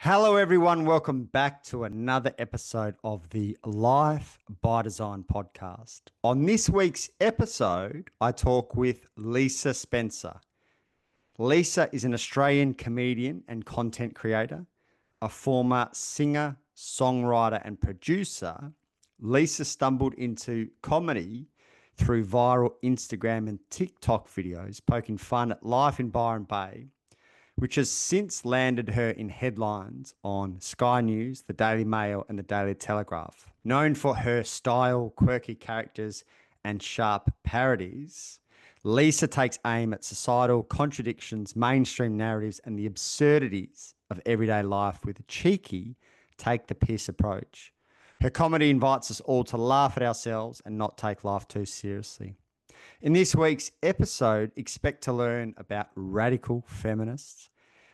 Hello, everyone. Welcome back to another episode of the Life by Design podcast. On this week's episode, I talk with Lisa Spencer. Lisa is an Australian comedian and content creator, a former singer, songwriter, and producer. Lisa stumbled into comedy through viral Instagram and TikTok videos poking fun at life in Byron Bay, which has since landed her in headlines on Sky News, the Daily Mail, and the Daily Telegraph. Known for her style, quirky characters, and sharp parodies, Lisa takes aim at societal contradictions, mainstream narratives, and the absurdities of everyday life with a cheeky, take the piss approach. Her comedy invites us all to laugh at ourselves and not take life too seriously. In this week's episode, expect to learn about radical feminists,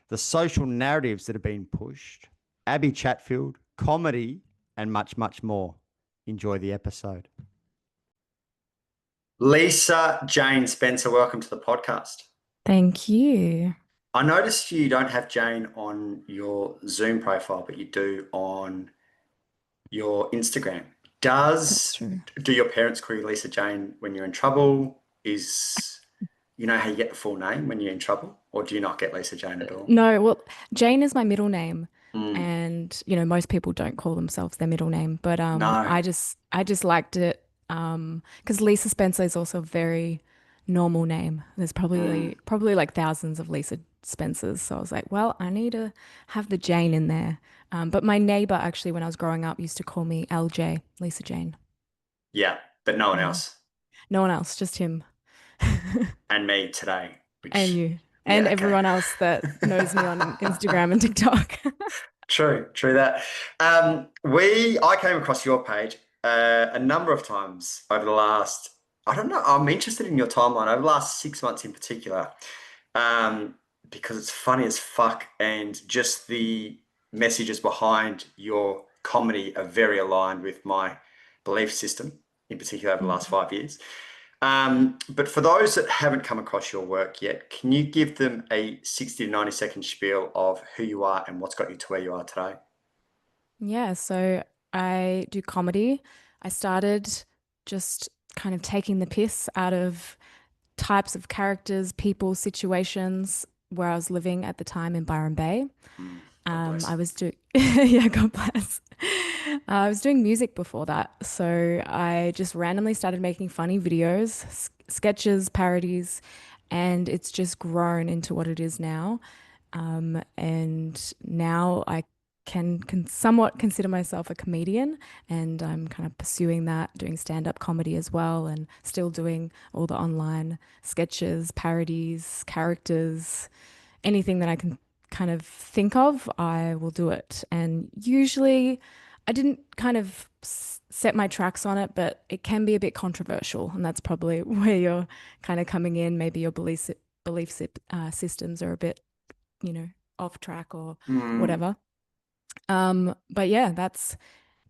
the social narratives that are being pushed, Abbie Chatfield, comedy, and much, much more. Enjoy the episode. Lisa Jane Spencer, welcome to the podcast. Thank you. I noticed you don't have Jane on your Zoom profile, but you do on your Instagram. That's true. Do your parents call you Lisa Jane when you're in trouble? You know how you get the full name when you're in trouble, or do you not get Lisa Jane at all? No, well, Jane is my middle name, Mm, and most people don't call themselves their middle name, but no. I just liked it because Lisa Spencer is also a very normal name. There's Mm. probably like thousands of Lisa Spencers, so I was like, well, I need to have the Jane in there. But my neighbor actually, when I was growing up, used to call me LJ, Lisa Jane. Yeah, but no one Yeah, else. no one else, just him. And me today, And which, you and yeah, okay. everyone else that knows me on Instagram and TikTok. True that. I came across your page a number of times over the last, I don't know, I'm interested in your timeline over the last 6 months in particular, um, because it's funny as fuck and just the messages behind your comedy are very aligned with my belief system, in particular over the last 5 years. But for those that haven't come across your work yet, can you give them a 60 to 90-second spiel of who you are and what's got you to where you are today? Yeah, so I do comedy. I started just kind of taking the piss out of types of characters, people, situations where I was living at the time in Byron Bay. God bless. I was doing, yeah, God bless. I was doing music before that. So I just randomly started making funny videos, sketches, parodies, and it's just grown into what it is now. And now I can somewhat consider myself a comedian, and I'm kind of pursuing that, doing stand-up comedy as well, and still doing all the online sketches, parodies, characters, anything that I can kind of think of, I will do it. And usually I didn't kind of set my tracks on it, but it can be a bit controversial, and that's probably where you're kind of coming in. Maybe your systems are a bit off track or Mm. whatever. But yeah, that's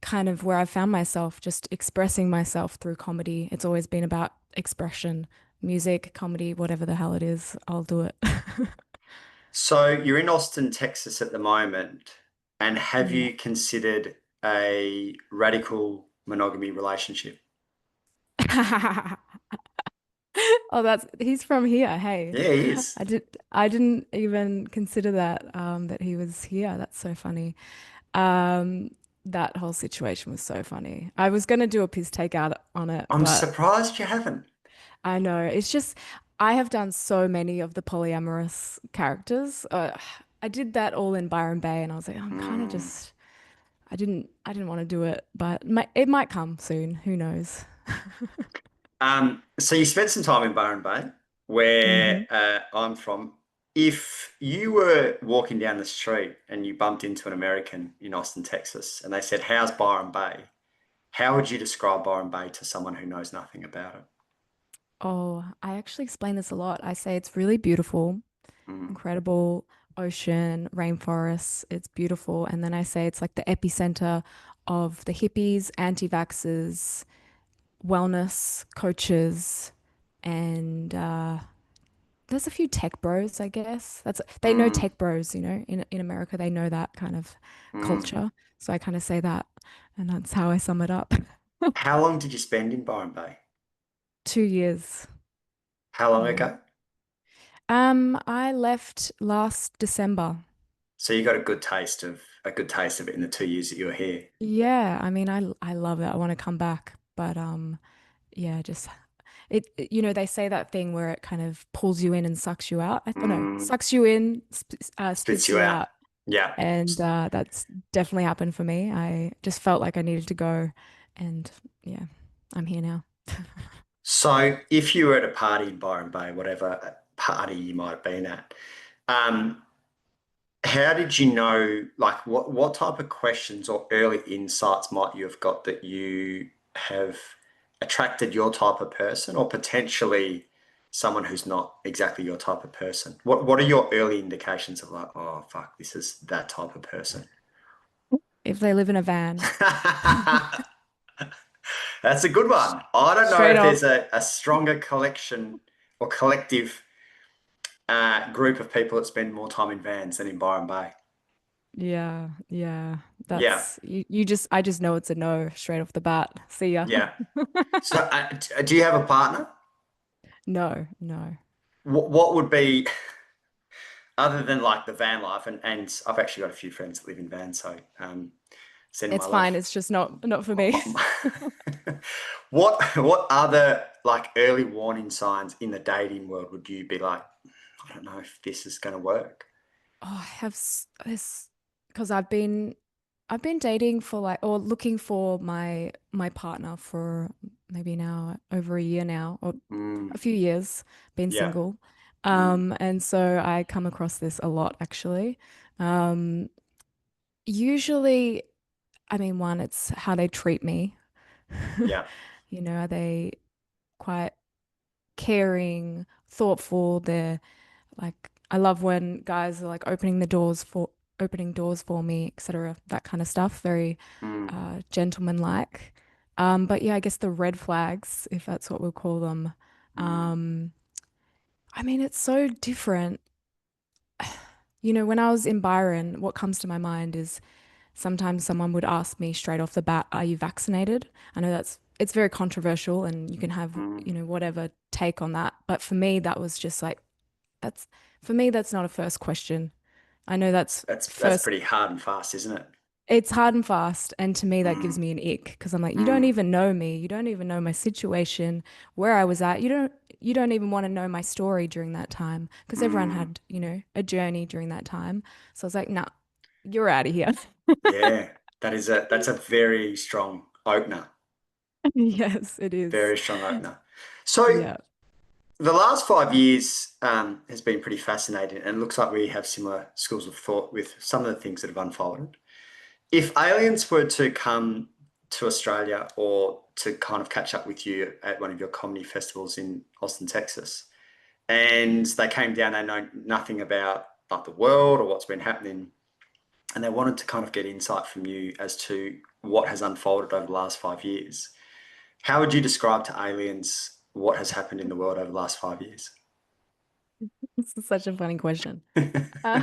kind of where I found myself, just expressing myself through comedy. It's always been about expression, music, comedy, whatever the hell it is, I'll do it. So you're in Austin, Texas at the moment, and have Yeah. you considered a radical monogamy relationship? Oh, that's he's from here. Hey. Yeah, he is. I didn't even consider that that he was here. That's so funny. Um that whole situation was so funny. I was gonna do a piss take out on it, I'm but surprised you haven't. I know it's just I have done so many of the polyamorous characters. I did that all in Byron Bay, and I was like, I'm kind of Mm. just I didn't want to do it, but it might come soon. Who knows? So you spent some time in Byron Bay, where Hmm. I'm from. If you were walking down the street and you bumped into an American in Austin, Texas, and they said, "How's Byron Bay?" How would you describe Byron Bay to someone who knows nothing about it? Oh, I actually explain this a lot. I say it's really beautiful, Mm. incredible ocean, rainforests. It's beautiful. And then I say it's like the epicenter of the hippies, anti-vaxxers, wellness coaches, and there's a few tech bros, I guess. That's they know Mm, tech bros, in America they know that kind of mm. culture. So I kind of say that, and that's how I sum it up. How long did you spend in Byron Bay? 2 years. How long Yeah. ago? I left last December. So you got a good taste of it in the 2 years that you were here. Yeah, I mean, I love it. I want to come back, but yeah, just they say that thing where it kind of pulls you in and sucks you out. I don't know, Mm, sucks you in, spits spits you you out. out. Yeah. And that's definitely happened for me. I just felt like I needed to go, and yeah, I'm here now. So if you were at a party in Byron Bay, whatever party you might have been at, um, how did you know, like what type of questions or early insights might you have got that you have attracted your type of person or potentially someone who's not exactly your type of person? What are your early indications of like, oh fuck, this is that type of person? If they live in a van, That's a good sh- one. I don't know straight if there's off. a stronger collection or collective group of people that spend more time in vans than in Byron Bay. Yeah, yeah. Yeah, I just know it's a no straight off the bat. See ya. yeah. So, do you have a partner? No, no. What would be other than like the van life? And I've actually got a few friends that live in vans, so sending my It's fine. love. It's just not for me. What other like early warning signs in the dating world would you be like, I don't know if this is going to work? Oh, I have this because I've been dating for like or looking for my partner for maybe now over a year now or Mm, a few years, been yeah. single. Mm, And so I come across this a lot actually. Um, Usually, I mean, one, it's how they treat me. yeah. Are they quite caring, thoughtful? They're like I love when guys are like opening doors for me, etc. That kind of stuff. Very Mm, gentlemanlike. But yeah, I guess the red flags, if that's what we'll call them. mm, Um, I mean, it's so different. When I was in Byron, what comes to my mind is sometimes someone would ask me straight off the bat, "Are you vaccinated?" I know it's very controversial, and you can have mm. whatever take on that. But for me, that was just like that's for me, that's not a first question. I know that's That's first, pretty hard and fast, isn't it? it's hard and fast. And to me, that gives Mm, me an ick because I'm like, you don't mm, even know me. You don't even know my situation, where I was at. You don't even want to know my story during that time because everyone mm. had, a journey during that time. So I was like, nah, you're out of here. Yeah, that's a very strong opener. Yes, it is. Very strong opener. So Yeah. the last 5 years has been pretty fascinating, and it looks like we have similar schools of thought with some of the things that have unfolded. If aliens were to come to Australia or to kind of catch up with you at one of your comedy festivals in Austin, Texas, and they came down, they know nothing about like the world or what's been happening, and they wanted to kind of get insight from you as to what has unfolded over the last 5 years. How would you describe to aliens what has happened in the world over the last 5 years? This is such a funny question. Uh,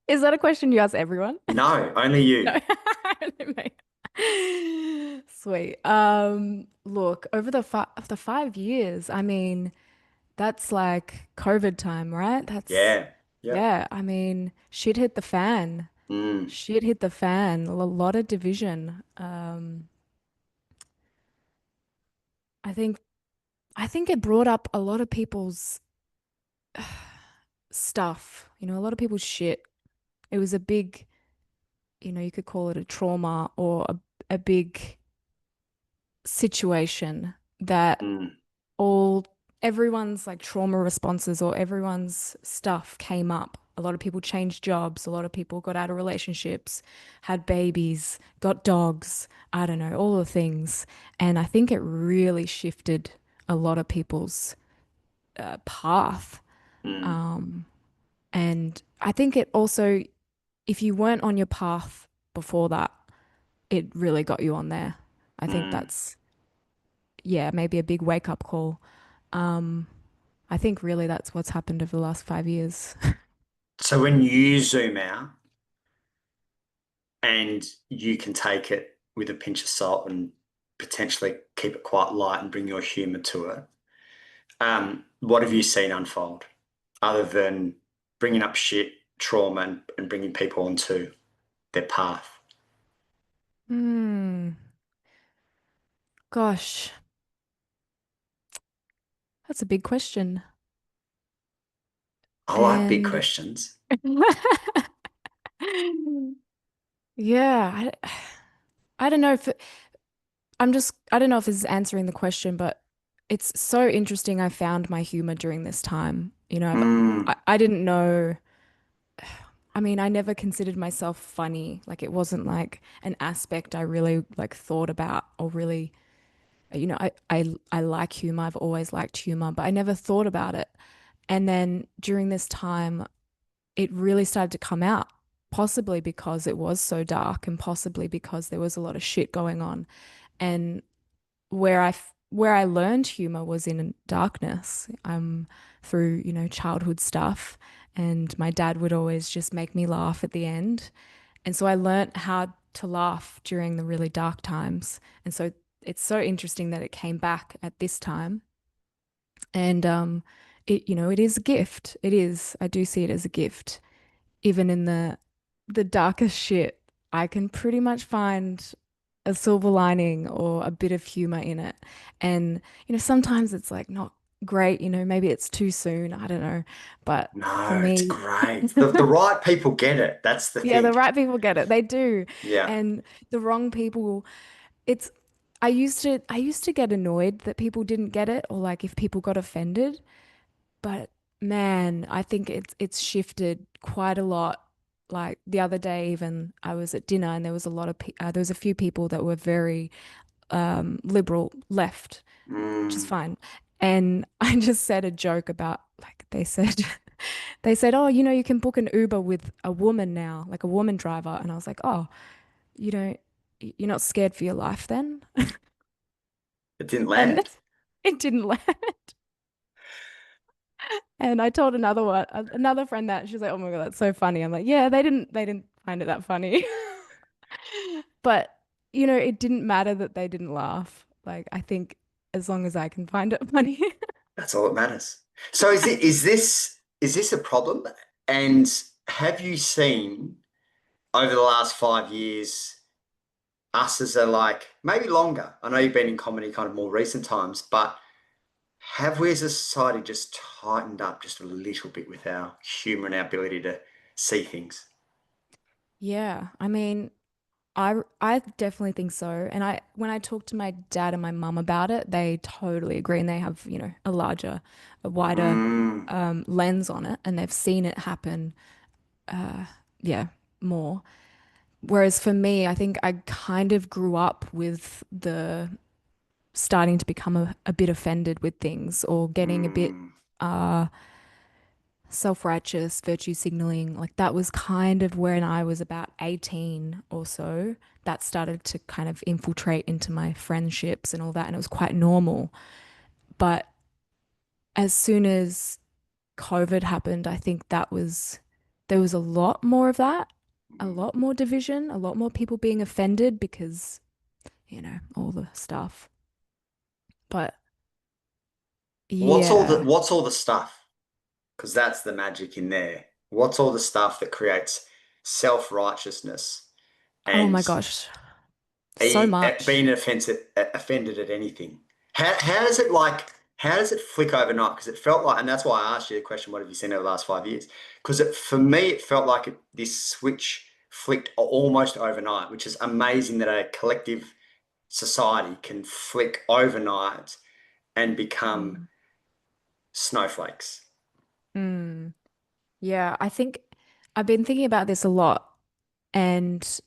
is that a question you ask everyone? No, only No. you. Only me. Sweet. Look, over the 5 years, I mean, that's like COVID time, right? Yeah. Yeah. Yeah, I mean, shit hit the fan. Mm, Shit hit the fan. A lot of division. I think I think it brought up a lot of people's stuff, a lot of people's shit. It was a big, you could call it a trauma or a big situation that mm, all everyone's like trauma responses or everyone's stuff came up. A lot of people changed jobs, a lot of people got out of relationships, had babies, got dogs, I don't know, all the things. And I think it really shifted a lot of people's path. mm, And I think it also, if you weren't on your path before that, it really got you on there. I think mm, that's, yeah, maybe a big wake up call. I think really that's what's happened over the last 5 years. So when you zoom out and you can take it with a pinch of salt and potentially keep it quite light and bring your humor to it, what have you seen unfold other than bringing up shit, trauma, and bringing people onto their path? Hmm. Gosh, that's a big question. I like big And questions. yeah, I don't know if I don't know if this is answering the question, but it's so interesting. I found my humor during this time. Mm, I didn't know. I mean, I never considered myself funny. Like it wasn't like an aspect I really like thought about or really, I like humor. I've always liked humor, but I never thought about it. And then during this time, it really started to come out, possibly because it was so dark and possibly because there was a lot of shit going on. And where I learned humor was in darkness, through, childhood stuff. And my dad would always just make me laugh at the end. And so I learned how to laugh during the really dark times. And so it's so interesting that it came back at this time. And it is a gift. It is. I do see it as a gift. Even in the darkest shit, I can pretty much find a silver lining or a bit of humor in it. And sometimes it's like not great, maybe it's too soon, I don't know. But for no, it's me, great. The right people get it. That's the yeah, the thing. right people get it. They do. Yeah. And the wrong people, it's I used to get annoyed that people didn't get it or like if people got offended. But man, I think it's shifted quite a lot. Like the other day, even I was at dinner and there was a lot of there was a few people that were very liberal left, which is Mm. fine. And I just said a joke about like they said oh, you can book an Uber with a woman now, like a woman driver. And I was like, oh, you don't you're not scared for your life then? It didn't And land. it didn't land. And I told another friend that she's like, "Oh my God, that's so funny." I'm like, "Yeah, they didn't find it that funny." But, it didn't matter that they didn't laugh. Like, I think as long as I can find it funny. That's all that matters. So is this a problem? And have you seen over the last 5 years us as a like maybe longer? I know you've been in comedy kind of more recent times, but have we as a society just tightened up just a little bit with our humor and our ability to see things? Yeah, I mean, I definitely think so. And when I talk to my dad and my mum about it, they totally agree, and they have, a wider Mm, lens on it, and they've seen it happen, yeah, more. Whereas for me, I think I kind of grew up with the starting to become a bit offended with things or getting a bit mm, uh self-righteous, virtue signaling. Like that was kind of when I was about 18 or so. That started to kind of infiltrate into my friendships and all that, and it was quite normal. But as soon as COVID happened, I think there was a lot more of that, a mm. lot more division, a lot more people being offended because, all the stuff. But What's all the yeah. what's all the stuff? Because that's the magic in there. What's all the stuff that creates self-righteousness Oh and my gosh, so much. being offended at anything? How does it like how does it flick overnight? Because it felt like, and that's why I asked you the question, what have you seen over the last 5 years? Because for me, it felt like this switch flicked almost overnight, which is amazing that a collective society can flick overnight and become Mm. snowflakes. Mm. Yeah, I think I've been thinking about this a lot, and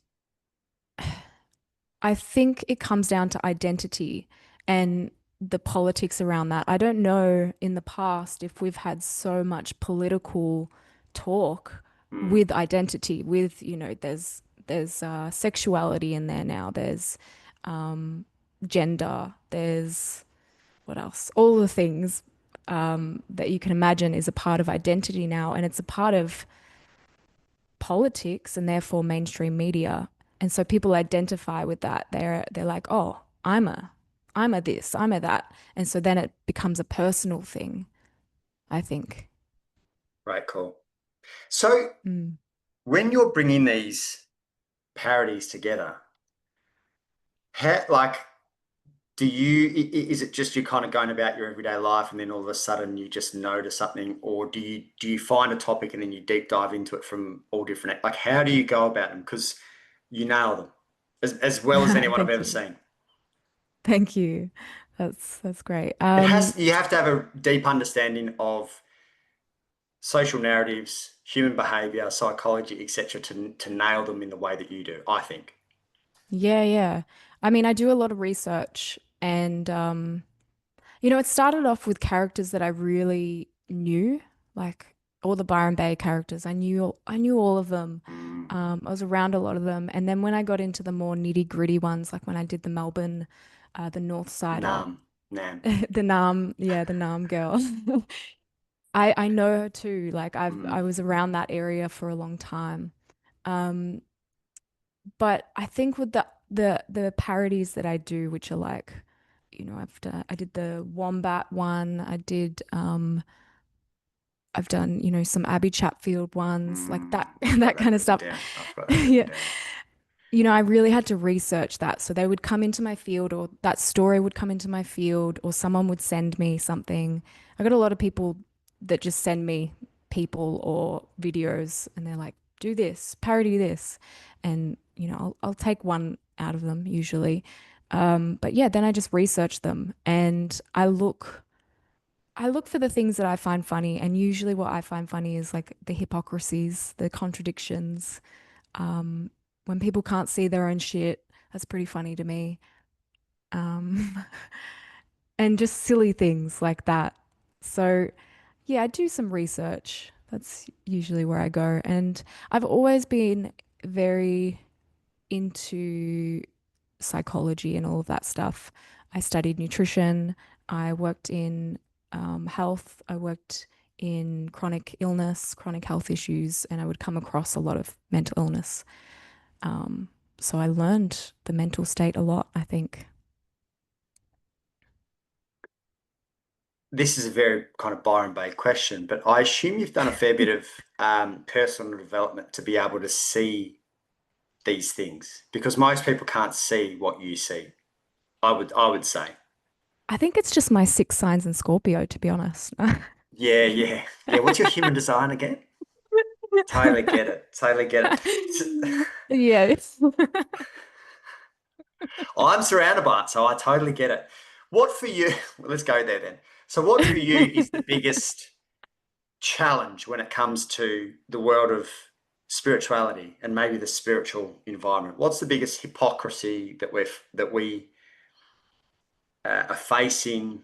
I think it comes down to identity and the politics around that. I don't know in the past if we've had so much political talk Mm, with identity, with, there's sexuality in there now, there's um, gender, there's what else? All the things. that you can imagine is a part of identity now, and it's a part of politics and therefore mainstream media. And so people identify with that. They're like, oh, I'm a this, I'm a that. And so then it becomes a personal thing, I think. Right, cool. So Mm. when you're bringing these parodies together, how, like, is it just you kind of going about your everyday life and then all of a sudden you just notice something, or do you find a topic and then you deep dive into it from all different, like, how do you go about them? Because you nail them as well as anyone I've Thank ever you. seen. Thank you. That's great. You have to have a deep understanding of social narratives, human behavior, psychology, etc., to nail them in the way that you do, I think. Yeah, yeah. I mean, I do a lot of research and it started off with characters that I really knew, like all the Byron Bay characters. I knew all of them. Mm. I was around a lot of them. And then when I got into the more nitty-gritty ones, like when I did the Melbourne, the North Sider, Nam, Nam. the Nam girl. I know her too. Like Mm. I was around that area for a long time. Um, but I think with the parodies that I do, which are like, I did the Wombat one. I've done, some Abbie Chatfield ones, like that I've got that that kind of written stuff. down. I've got that written Yeah. down. I really had to research that. So they would come into my field, or that story would come into my field, or someone would send me something. I got a lot of people that just send me people or videos, and they're like, do this, parody this. And, I'll take one out of them usually. But yeah, then I just research them and I look for the things that I find funny. And usually what I find funny is like the hypocrisies, the contradictions, um, when people can't see their own shit, that's pretty funny to me. Um, and just silly things like that. So, yeah, I do some research. That's usually where I go. And I've always been very into psychology and all of that stuff. I studied nutrition. I worked in health. I worked in chronic illness, chronic health issues, and I would come across a lot of mental illness. Um, so I learned the mental state a lot, I think. This is a very kind of Byron Bay question, but I assume you've done a fair bit of personal development to be able to see these things, because most people can't see what you see. I would say. I think it's just my six signs in Scorpio, to be honest. Yeah, yeah, yeah. What's your human design again? Totally get it. Totally get it. Yeah, I'm surrounded by it, so I totally get it. What for you? Let's go there then. So, what for you is the biggest challenge when it comes to the world of spirituality and maybe the spiritual environment? What's the biggest hypocrisy that we are facing,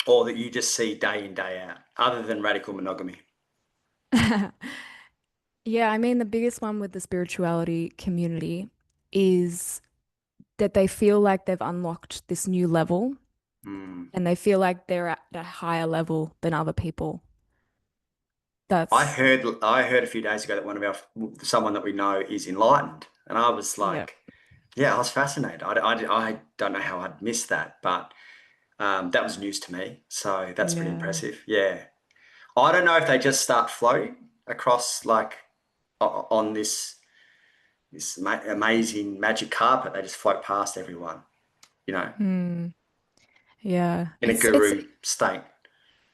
or that you just see day in day out, other than radical monogamy? Yeah, I mean, the biggest one with the spirituality community is that they feel like they've unlocked this new level Hmm. and they feel like they're at a higher level than other people. I That's, heard I heard a few days ago that one of our someone that we know is enlightened, and I was yeah, like, yeah, I was fascinated. I don't know how I'd missed that, but that was news to me. So that's pretty yeah. impressive. Yeah. I don't know if they just start floating across, like, on this amazing magic carpet. They just float past everyone, you know, Hmm. Yeah. in a guru state.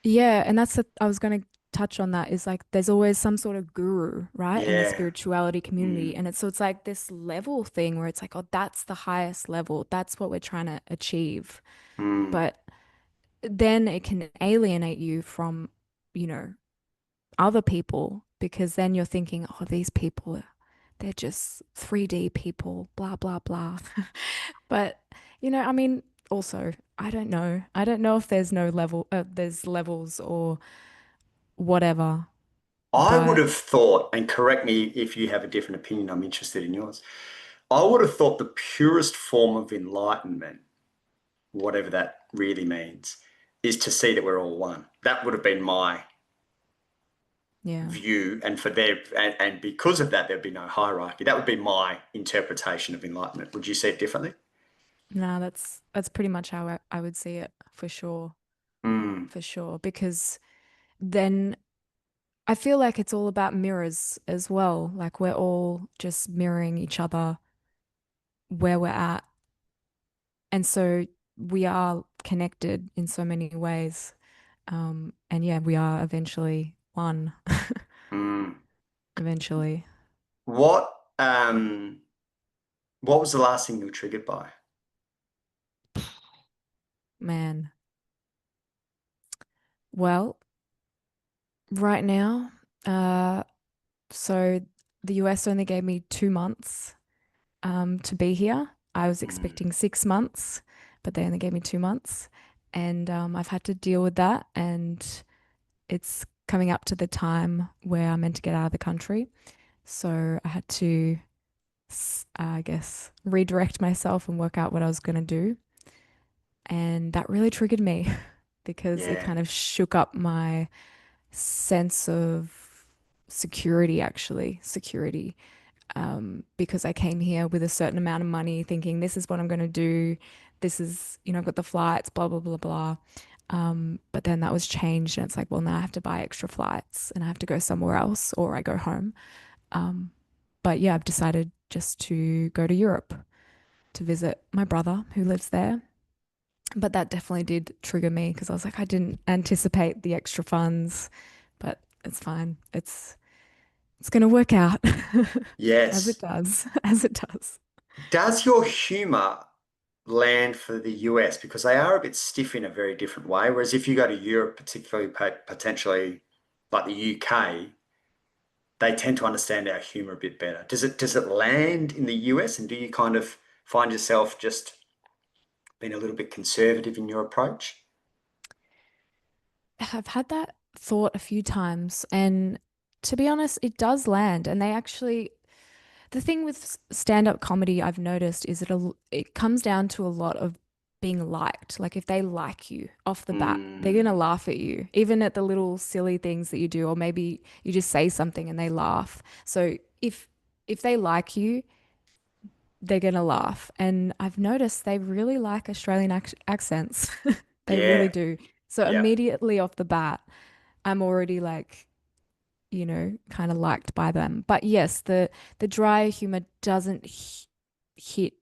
Yeah, and I was going to touch on that is like there's always some sort of guru, right, in the Yeah. spirituality community. Mm, And it's like this level thing where it's like, oh, that's the highest level. That's what we're trying to achieve. mm. But then it can alienate you from, you know, other people because then you're thinking, oh, these people, they're just 3D people, blah, blah, blah. But, I mean, also, I don't know. I don't know if there's no level, there's levels or whatever. I would But have thought, and correct me if you have a different opinion, I'm interested in yours. I would have thought the purest form of enlightenment, whatever that really means, is to see that we're all one. That would have been my Yeah. view, and and because of that, there'd be no hierarchy. That would be my interpretation of enlightenment. Would you see it differently? No, that's pretty much how I would see it for sure. Mm, For sure. Because then I feel like it's all about mirrors as well. Like we're all just mirroring each other where we're at. And so we are connected in so many ways. And yeah, we are eventually one, mm. eventually. What um what was the last thing you were triggered by? Man. Well, right now, uh, so the US only gave me 2 months to be here. I was Mm, expecting 6 months, but they only gave me 2 months. And I've had to deal with that. And it's coming up to the time where I'm meant to get out of the country. So I had to, I guess, redirect myself and work out what I was going to do. And that really triggered me because it yeah. kind of shook up my sense of security, actually, security. Because I came here with a certain amount of money thinking this is what I'm going to do. This is, I've got the flights, blah, blah, blah, blah. But then that was changed and it's like, well, now I have to buy extra flights and I have to go somewhere else or I go home. Um, but yeah, I've decided just to go to Europe to visit my brother who lives there. But that definitely did trigger me because I was like, I didn't anticipate the extra funds, but it's fine. It's gonna work out as it Yes. does, as it does. Does your humor land for the US? Because they are a bit stiff in a very different way. Whereas if you go to Europe, particularly potentially like the UK, they tend to understand our humor a bit better. Does it land in the US, and do you kind of find yourself just being a little bit conservative in your approach? I've had that thought a few times, and to be honest, it does land. And they actually, the thing with stand-up comedy I've noticed is it comes down to a lot of being liked. Like if they like you off the bat, they're gonna Mm, laugh at you, even at the little silly things that you do, or maybe you just say something and they laugh. So if they like you, they're gonna laugh. And I've noticed they really like Australian accents. They really yeah, do. So yeah. immediately off the bat, I'm already like, kind of liked by them. But yes, the dry humor doesn't hit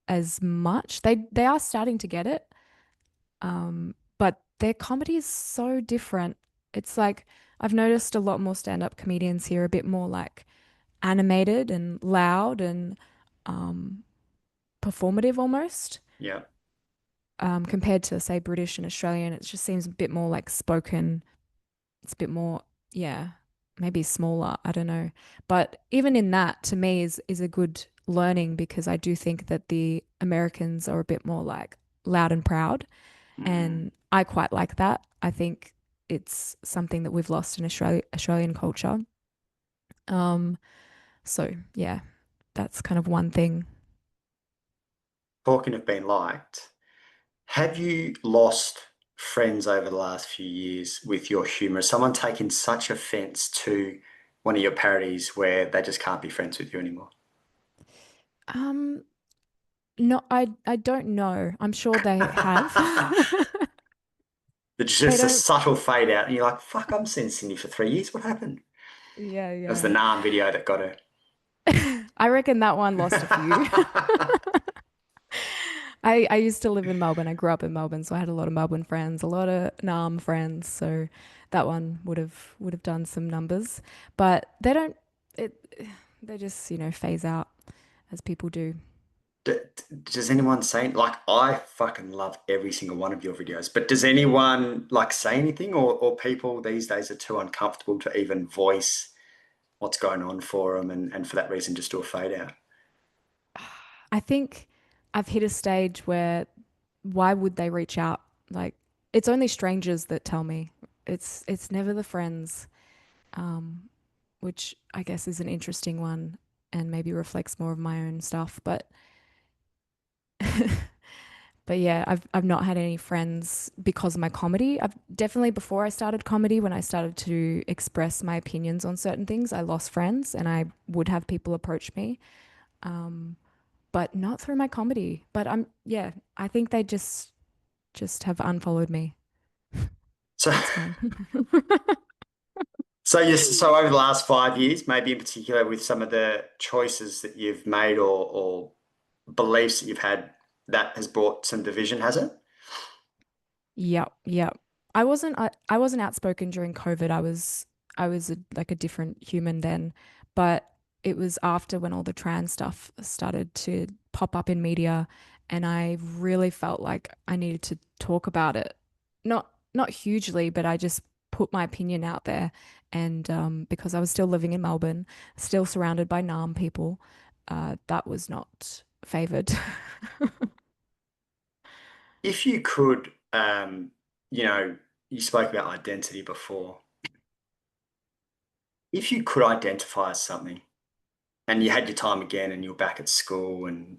as much. They are starting to get it. But their comedy is so different. It's like I've noticed a lot more stand-up comedians here, a bit more like animated and loud and um performative almost. Yeah. Compared to say British and Australian, it just seems a bit more like spoken. It's a bit more, yeah, maybe smaller. I don't know. But even in that, to me, is a good learning because I do think that the Americans are a bit more like loud and proud, Mm. and I quite like that. I think it's something that we've lost in Australian culture. Um, so yeah, that's kind of one thing. Talking of being liked, have you lost friends over the last few years with your humor? Has someone taken such offense to one of your parodies where they just can't be friends with you anymore? Um, no, I don't know. I'm sure they have. It's They just a don't. subtle fade out, and you're like, fuck, I'm seeing Cindy for 3 years. What happened? Yeah, It was the yeah. Nam video that got her. I reckon that one lost a few. I used to live in Melbourne. I grew up in Melbourne, so I had a lot of Melbourne friends, a lot of Naarm friends. So that one would have done some numbers, but they don't. It they just phase out as people do. D- Does anyone say, like, I fucking love every single one of your videos, but does anyone like say anything, or people these days are too uncomfortable to even voice what's going on for them, and for that reason just do a fade out? I think I've hit a stage where why would they reach out? Like it's only strangers that tell me. It's never the friends, which I guess is an interesting one and maybe reflects more of my own stuff. But But yeah, I've not had any friends because of my comedy. I've definitely before I started comedy, when I started to express my opinions on certain things, I lost friends and I would have people approach me. Um, but not through my comedy. But yeah, I think they just have unfollowed me. So, It's fine. so yes, so over the last 5 years, maybe in particular with some of the choices that you've made or beliefs that you've had, that has brought some division, has it? Yep, yep. I wasn't outspoken during COVID. I was like a different human then, but it was after when all the trans stuff started to pop up in media, and I really felt like I needed to talk about it. Not hugely, but I just put my opinion out there, and because I was still living in Melbourne, still surrounded by Nam people, that was not favored. If you could, you know, you spoke about identity before. If you could identify as something and you had your time again and you're back at school and,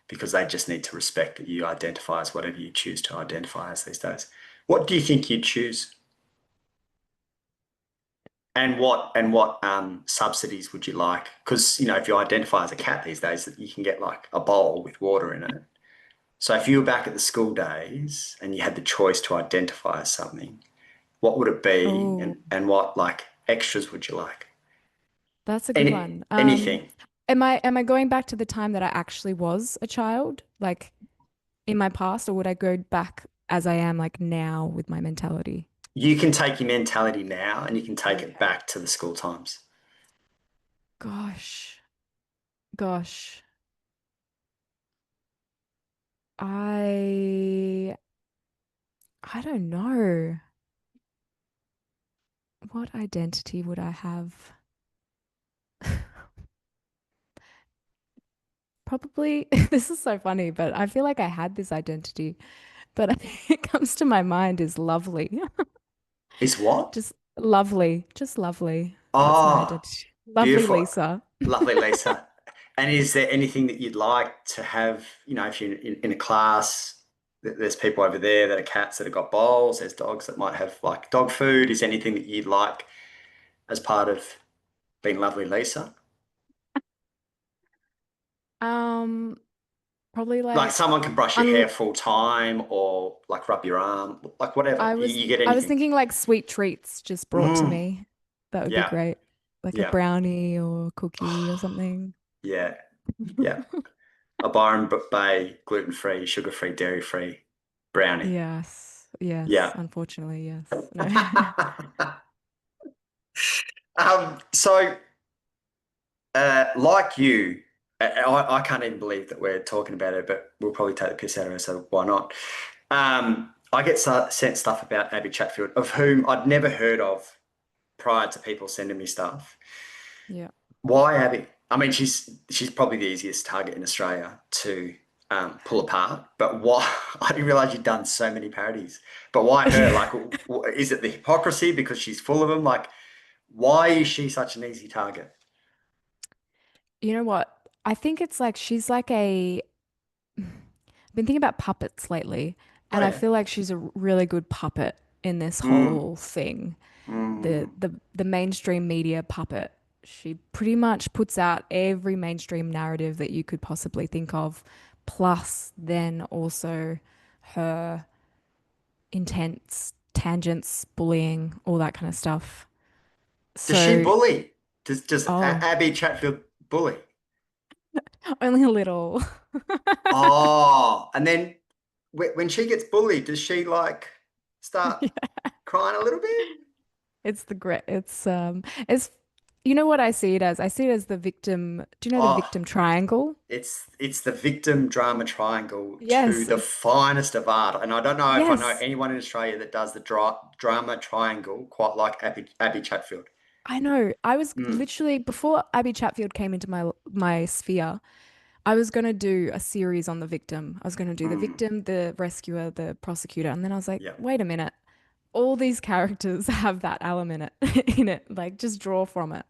because they just need to respect that you identify as whatever you choose to identify as these days, what do you think you'd choose? And what subsidies would you like? Because, if you identify as a cat these days, you can get like a bowl with water in it. So if you were back at the school days and you had the choice to identify as something, what would it be Oh. and what like extras would you like? That's a good one. Anything. Am I going back to the time that I actually was a child, like in my past, or would I go back as I am like now with my mentality? You can take your mentality now and you can take it Okay. back to the school times. Gosh, gosh. I I don't know. What identity would I have? Probably, this is so funny, but I feel like I had this identity, but it comes to my mind is lovely. Is what? Just lovely. That's my Oh, identity. Lovely beautiful. Lisa. Lovely, Lisa. And is there anything that you'd like to have, if you're in a class, there's people over there that are cats that have got bowls, there's dogs that might have like dog food. Is there anything that you'd like as part of being lovely, Lisa? Um, Probably Like like someone can brush your un hair full time or like rub your arm, like whatever. You get I was anything. thinking like sweet treats just brought to Mm, me. That would be yeah, great. Like a yeah, brownie or cookie or something. yeah, yeah. A Byron Bay gluten-free, sugar-free, dairy-free brownie. Yes. Yes. Yeah. Unfortunately, yes. No. So, like you, I can't even believe that we're talking about it, but we'll probably take the piss out of her, so why not? I get sent stuff about Abbie Chatfield, of whom I'd never heard of prior to people sending me stuff. Yeah. Why Abby? I mean, she's probably the easiest target in Australia to pull apart. But why? I didn't realize you'd done so many parodies. But why her? Yeah. Like, is it the hypocrisy because she's full of them? Like, why is she such an easy target? You know what? I think it's like she's like a I've been thinking about puppets lately, Oh and I yeah. feel like she's a really good puppet in this Mm, whole thing. The mm. the the mainstream media puppet. She pretty much puts out every mainstream narrative that you could possibly think of, plus then also her intense tangents, bullying, all that kind of stuff. Does she So, bully? Does oh, Abbie Chatfield bully? only a little. Oh, and then when she gets bullied, does she like start crying a little bit? It's the great. It's you know what I see it as? I see it as the victim. Do you know the Oh, victim triangle? it's the victim drama triangle to Yes, the finest of art. And I don't know if I know yes. anyone in Australia that does the drama triangle quite like Abbie Chatfield. I know. I was Mm, literally before Abbie Chatfield came into my sphere, I was gonna do a series on the victim. I was gonna do the mm, victim, the rescuer, the prosecutor, and then I was like, yeah. wait a minute. All these characters have that element in it. Like just draw from it.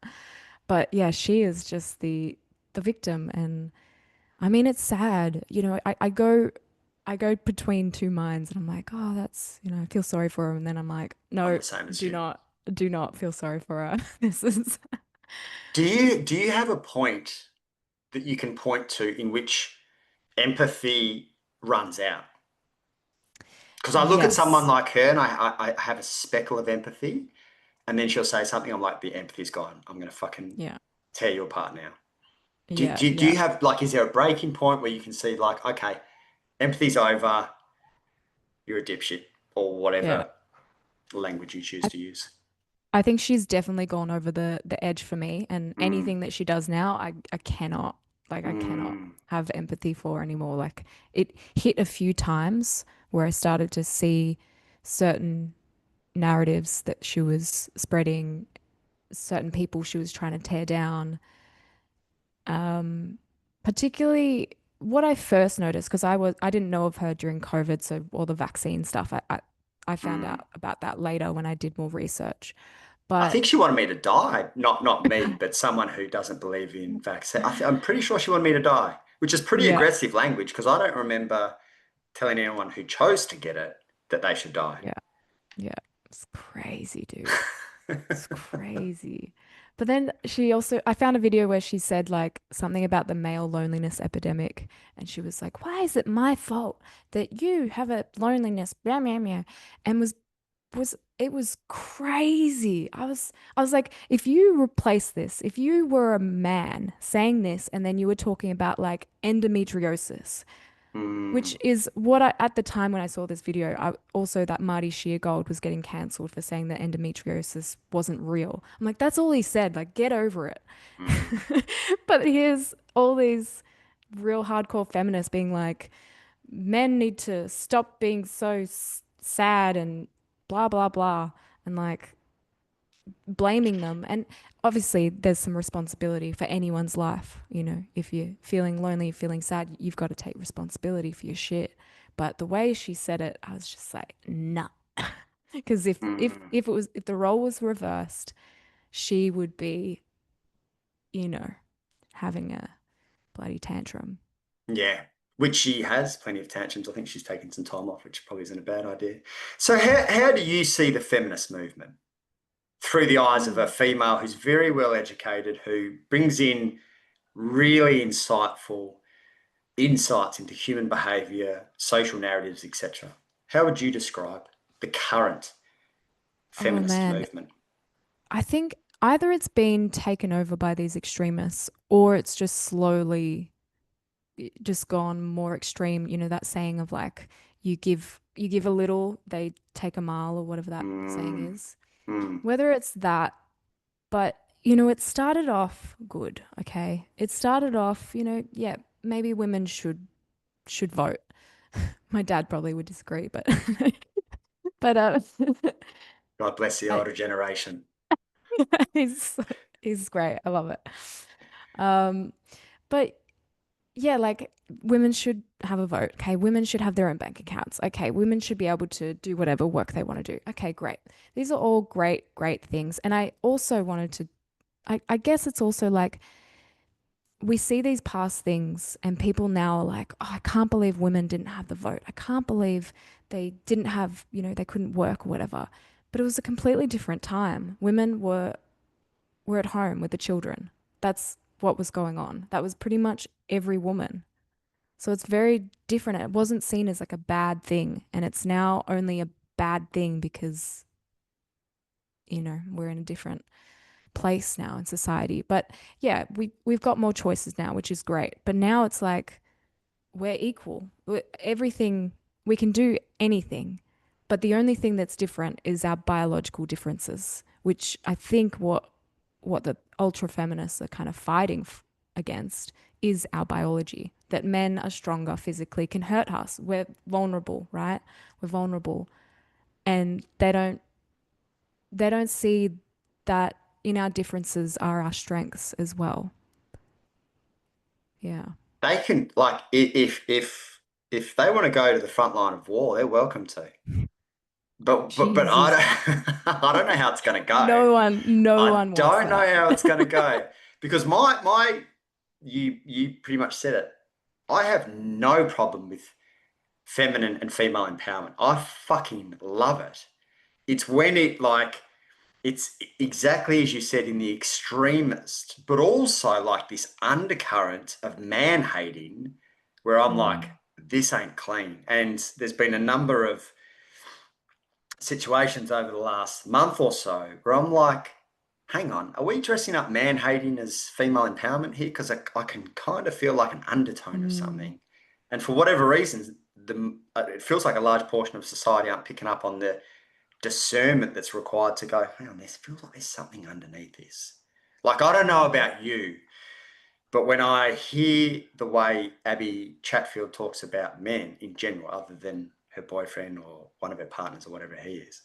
But yeah, she is just the victim and I mean it's sad. You know, I go I go between two minds and I'm like, oh, that's, I feel sorry for her. And then I'm like, I'm no, the same as do you. not, do not feel sorry for her. This is, Do you have a point that you can point to in which empathy runs out? Because I look at someone yes. like her and I have a speckle of empathy, and then she'll say something. I'm like, the empathy's gone. I'm going to fucking Yeah. tear you apart now. Do, Yeah. do, do Yeah. you have like, is there a breaking point where you can see like, okay, empathy's over, you're a dipshit, or Yeah. whatever language you choose I, to use? I think she's definitely gone over the edge for me. And Mm, anything that she does now, I cannot, I cannot mm, have empathy for anymore. Like it hit a few times where I started to see certain narratives that she was spreading, certain people she was trying to tear down. Particularly what I first noticed, because I didn't know of her during COVID, so all the vaccine stuff. I found mm. out about that later when I did more research. I But think she wanted me to die. Not me, but someone who doesn't believe in vaccine. I'm pretty sure she wanted me to die, which is pretty yeah, aggressive language because I don't remember telling anyone who chose to get it that they should die. yeah, yeah. It's crazy, dude. It's crazy. But then I found a video where she said like something about the male loneliness epidemic. And she was like, why is it my fault that you have a loneliness? Blah, blah, blah. And it was crazy. I was like, if you replace this, if you were a man saying this and then you were talking about like endometriosis, which Mm, is what I, at the time when I saw this video, also that Marty Sheargold was getting cancelled for saying that endometriosis wasn't real. I'm like, that's all he said. Like, get over it. mm. But here's all these real hardcore feminists being like, men need to stop being so sad and blah, blah, blah. And like, blaming them. And obviously, there's some responsibility for anyone's life. If you're feeling lonely, feeling sad, you've got to take responsibility for your shit. But the way she said it, I was just like, nah. Because Mm. if the role was reversed, she would be, you know, having a bloody tantrum. Yeah, which she has plenty of tantrums. I think she's taken some time off, which probably isn't a bad idea. So, how do you see the feminist movement through the eyes of a Mm. female who's very well educated, who brings in really insightful insights into human behavior, social narratives, etc.? How would you describe the current Oh feminist man, movement? I think either it's been taken over by these extremists or it's just slowly just gone more extreme. That saying of like you give a little, they take a mile or whatever that saying Mm, is. mm. Whether it's that, but it started off good, okay? It started off, yeah, maybe women should vote. My dad probably would disagree, but but God bless the I, older generation. he's he's great. I love it. Um, but yeah, like women should have a vote. Okay. Women should have their own bank accounts. Okay. Women should be able to do whatever work they want to do. Okay, great. These are all great, great things. And I also wanted to, I guess it's also like we see these past things and people now are like, oh, I can't believe women didn't have the vote. I can't believe they didn't have, they couldn't work or whatever. But it was a completely different time. Women were at home with the children. That's what was going on. That was pretty much every woman. So it's very different. It wasn't seen as like a bad thing. And it's now only a bad thing because, we're in a different place now in society. But yeah, we've got more choices now, which is great. But now it's like we're equal. Everything, we can do anything. But the only thing that's different is our biological differences, which I think what the ultra feminists are kind of fighting against is our biology. That men are stronger physically can hurt us. We're vulnerable, right? We're vulnerable, and they don't see that in our differences are our strengths as well. Yeah. They can like if they want to go to the front line of war, they're welcome to. But I Jesus. don't I don't know how it's going to go. No one I wants don't know that. how it's going to go because my you pretty much said it. I have no problem with feminine and female empowerment. I fucking love it. It's when it's exactly as you said, in the extremist, but also like this undercurrent of man hating where I'm like, Mm. this ain't clean. And there's been a number of situations over the last month or so where I'm like, hang on, are we dressing up man hating as female empowerment here? Because I can kind of feel like an undertone of Mm. something. And for whatever reasons, it feels like a large portion of society aren't picking up on the discernment that's required to go, hang on, this feels like there's something underneath this. Like, I don't know about you, but when I hear the way Abbie Chatfield talks about men in general, other than her boyfriend or one of her partners or whatever he is,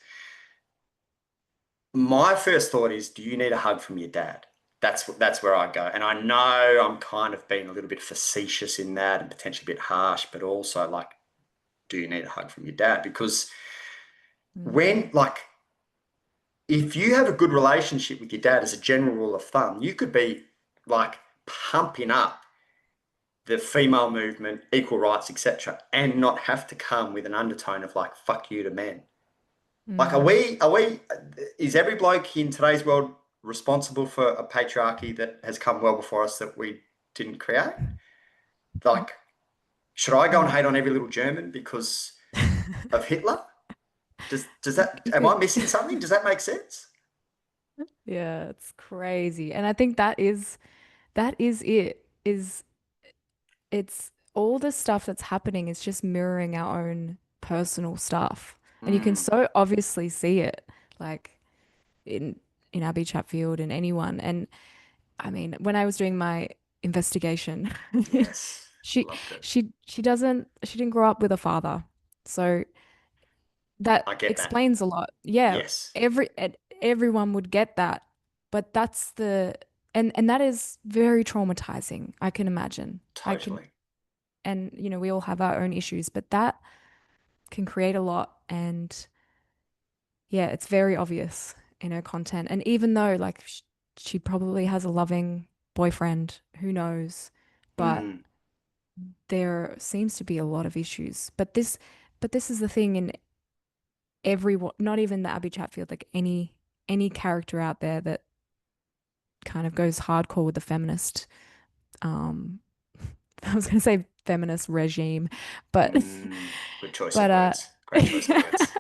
my first thought is, do you need a hug from your dad? That's where I go. And I know I'm kind of being a little bit facetious in that and potentially a bit harsh, but also like, do you need a hug from your dad? Because Mm. when like if you have a good relationship with your dad, as a general rule of thumb, you could be like pumping up the female movement, equal rights, etc., and not have to come with an undertone of like "fuck you" to men. Like, Mm. is every bloke in today's world responsible for a patriarchy that has come well before us that we didn't create? Like, should I go and No. hate on every little German because of Hitler? Does that, You am I could. missing something? Does that make sense? Yeah, it's crazy. And I think that is it. Is it's all the stuff that's happening is just mirroring our own personal stuff. And you can Mm, so obviously see it like in Abbie Chatfield and anyone. And I mean, when I was doing my investigation, yes, she loved it. she didn't grow up with a father. So that I get that. explains a lot. Yeah, Yes, everyone would get that. But that's the and that is very traumatizing, I can imagine. I can totally. and we all have our own issues, but that can create a lot. And yeah, it's very obvious in her content. And even though like she probably has a loving boyfriend, who knows, but Mm, there seems to be a lot of issues. But this is the thing in everyone, not even the Abbie Chatfield, like any character out there that kind of goes hardcore with the feminist um I was going to say feminist regime, but good choice of but words. Great choice of words.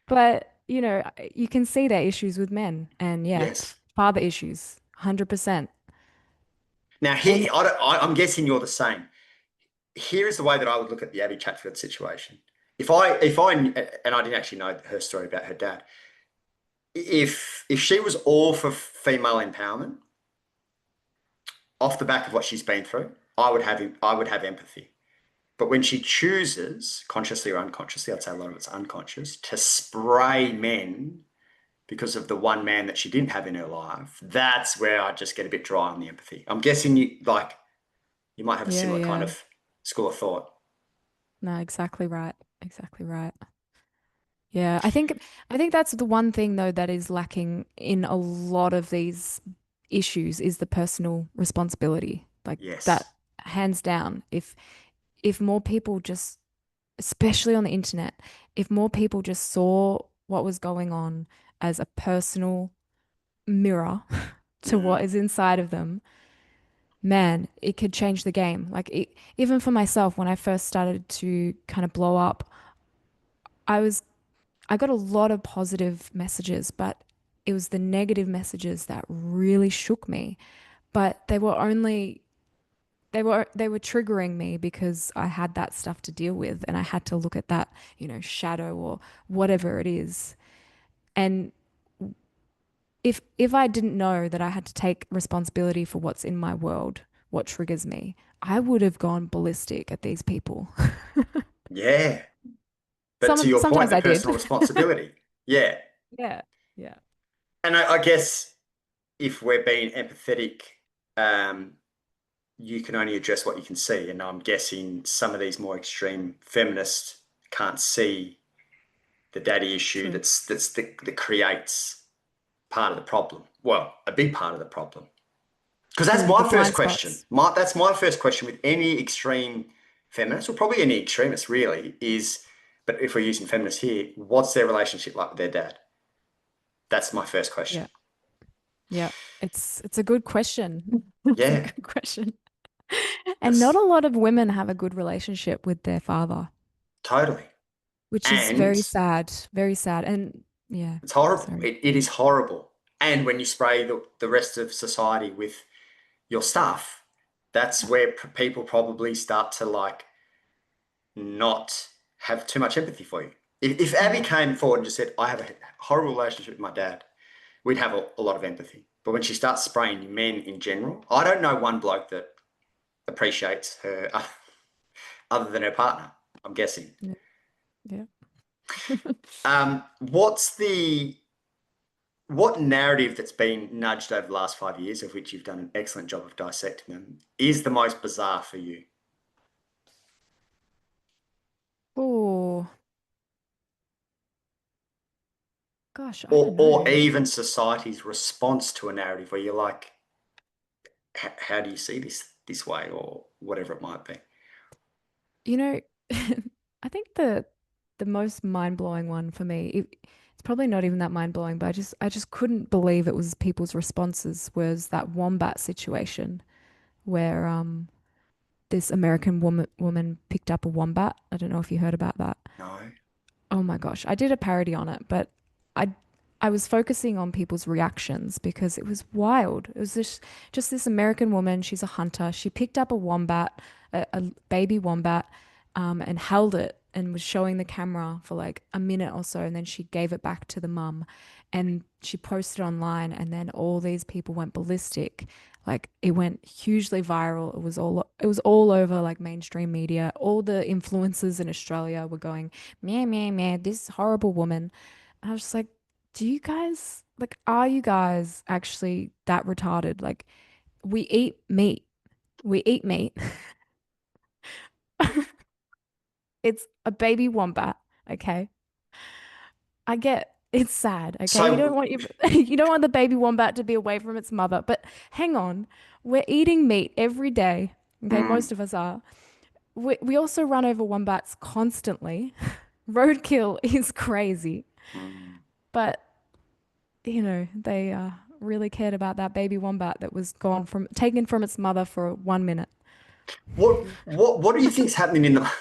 but you can see their issues with men and yeah, Yes. father issues, 100%. Now, And I'm guessing you're the same. Here is the way that I would look at the Abbie Chatfield situation. And I didn't actually know her story about her dad. If she was all for female empowerment off the back of what she's been through, I would have empathy. But when she chooses, consciously or unconsciously, I'd say a lot of it's unconscious, to spray men because of the one man that she didn't have in her life, that's where I just get a bit dry on the empathy. I'm guessing you might have a yeah, similar kind yeah. of school of thought. No, exactly right. Exactly right. Yeah, I think that's the one thing though that is lacking in a lot of these issues is the personal responsibility. Like Yes. that hands down. If more people just, especially on the internet, if more people just saw what was going on as a personal mirror to what Mm, is inside of them, man, it could change the game. Like even for myself, when I first started to kind of blow up, I was I got a lot of positive messages, but it was the negative messages that really shook me. But they were triggering me because I had that stuff to deal with and I had to look at that, shadow or whatever it is. And if I didn't know that I had to take responsibility for what's in my world, what triggers me, I would have gone ballistic at these people. yeah. But to your point, Sometimes the I did. personal responsibility. Yeah. Yeah. Yeah. And I guess if we're being empathetic, um, you can only address what you can see. And I'm guessing some of these more extreme feminists can't see the daddy issue True. that creates part of the problem. Well, a big part of the problem. Because that's True. The my first blind question. spots. That's my first question with any extreme feminists, or probably any extremists really, is, but if we're using feminists here, what's their relationship like with their dad? That's my first question. Yeah. Yeah. It's a good question. It's a Yeah, good question. And not that's a lot of women have a good relationship with their father, totally. which is And very sad. Very sad. And yeah, it's horrible. sorry. It is horrible. And when you spray the rest of society with your stuff, that's where people probably start to like not have too much empathy for you. If Abbie Mm. came forward and just said, I have a horrible relationship with my dad, we'd have a lot of empathy. But when she starts spraying men in general, I don't know one bloke that appreciates her other than her partner, I'm guessing. Yeah. Yeah. What's what narrative that's been nudged over the last 5 years, of which you've done an excellent job of dissecting them, is the most bizarre for you? Oh, gosh, I Or, don't or know. even society's response to a narrative where you're like, how do you see this way, or whatever it might be? You know, I think the most mind-blowing one for me, it's probably not even that mind-blowing, but I just couldn't believe it was people's responses was that wombat situation where this American woman picked up a wombat. I don't know if you heard about that. No. Oh my gosh, I did a parody on it, but I I was focusing on people's reactions because it was wild. It was just this American woman. She's a hunter. She picked up a wombat, a baby wombat, and held it and was showing the camera for like a minute or so, and then she gave it back to the mum, and she posted online, and then all these people went ballistic. Like it went hugely viral. It was all over like mainstream media. All the influencers in Australia were going, meh, meh, meh, this horrible woman. And I was just like, do you guys, like, are you guys actually that retarded? Like, we eat meat. We eat meat. It's a baby wombat, okay? I get it's sad, okay? You don't So, want your you don't want the baby wombat to be away from its mother, but hang on. We're eating meat every day. Okay, mm, most of us are. We also run over wombats constantly. Roadkill is crazy, mm. but they really cared about that baby wombat that was taken from its mother for 1 minute. What do you think's happening in the